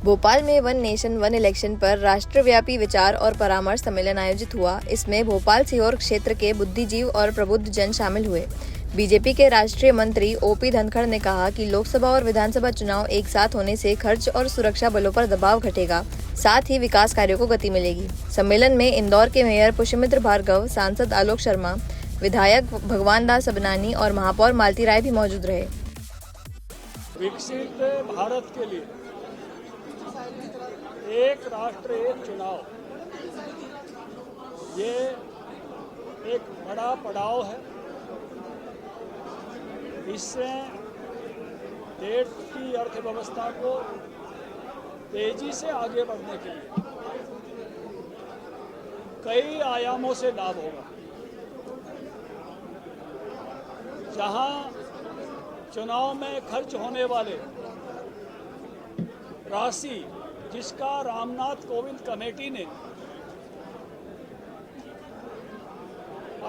भोपाल में one nation one election पर राष्ट्रव्यापी विचार और परामर्श सम्मेलन आयोजित हुआ। इसमें भोपाल सीहोर क्षेत्र के बुद्धिजीव और प्रबुद्ध जन शामिल हुए। बीजेपी के राष्ट्रीय मंत्री ओपी धनखड़ ने कहा कि लोकसभा और विधानसभा चुनाव एक साथ होने से खर्च और सुरक्षा बलों पर दबाव घटेगा, साथ ही विकास कार्यों को गति मिलेगी। सम्मेलन में इंदौर के मेयर पुष्यमित्र भार्गव, सांसद आलोक शर्मा, विधायक भगवान दास सबनानी और महापौर मालती राय भी मौजूद रहे। विकसित भारत के लिए एक राष्ट्र एक चुनाव, ये एक बड़ा पड़ाव है। इससे देश की अर्थव्यवस्था को तेजी से आगे बढ़ने के लिए कई आयामों से लाभ होगा। जहां चुनाव में खर्च होने वाले राशि, जिसका रामनाथ कोविंद कमेटी ने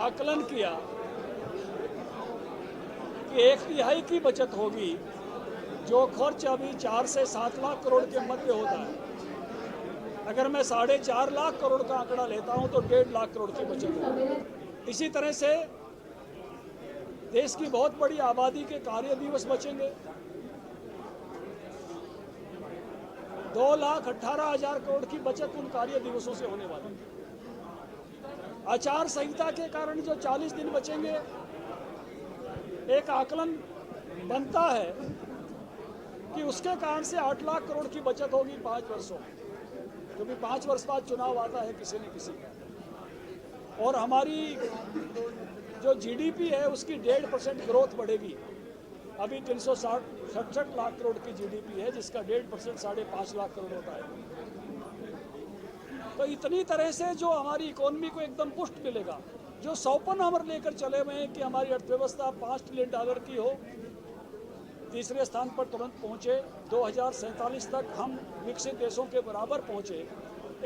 आकलन किया कि 1/3 की बचत होगी, जो खर्च अभी 4 से 7 लाख करोड़ के मध्य होता है। अगर मैं 4.5 लाख करोड़ का आंकड़ा लेता हूं तो 1.5 लाख करोड़ की बचत होगी। इसी तरह से देश की बहुत बड़ी आबादी के कार्य दिवस बचेंगे। 2,18,000 करोड़ की बचत उन कार्य दिवसों से होने वाली है। आचार संहिता के कारण जो 40 दिन बचेंगे, एक आकलन बनता है कि उसके कारण से 8 लाख करोड़ की बचत होगी 5 वर्षों में, क्योंकि 5 वर्ष बाद चुनाव आता है किसी न किसी का। और हमारी जो जीडीपी है उसकी 1.5% ग्रोथ बढ़ेगी। अभी 367 लाख करोड़ की जीडीपी है, जिसका 1.5% 5.5 लाख करोड़ होता है। तो इतनी तरह से जो हमारी इकोनॉमी को एकदम पुष्ट मिलेगा, जो सौपन हम लेकर चले हुए हैं कि हमारी अर्थव्यवस्था $5 ट्रिलियन की हो, तीसरे स्थान पर तुरंत पहुंचे, 2047 तक हम विकसित देशों के बराबर पहुंचे।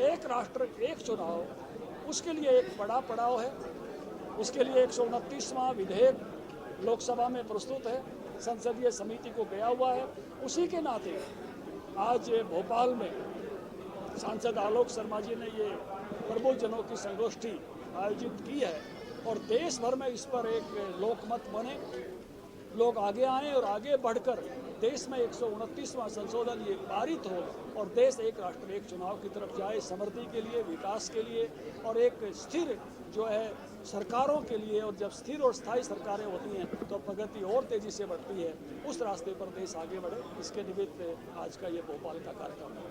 एक राष्ट्र एक चुनाव, उसके लिए एक बड़ा पड़ाव है। उसके लिए 129वां विधेयक लोकसभा में प्रस्तुत है, संसदीय समिति को गया हुआ है। उसी के नाते आज भोपाल में सांसद आलोक शर्मा जी ने ये प्रबुद्ध जनों की संगोष्ठी आयोजित की है और देश भर में इस पर एक लोकमत बने, लोग आगे आएं और आगे बढ़कर देश में 129वां संशोधन ये पारित हो और देश एक राष्ट्र एक चुनाव की तरफ जाए, समृद्धि के लिए, विकास के लिए और एक स्थिर जो है सरकारों के लिए। और जब स्थिर और स्थायी सरकारें होती हैं तो प्रगति और तेजी से बढ़ती है। उस रास्ते पर देश आगे बढ़े, इसके निमित्त आज का ये भोपाल का कार्यक्रम है।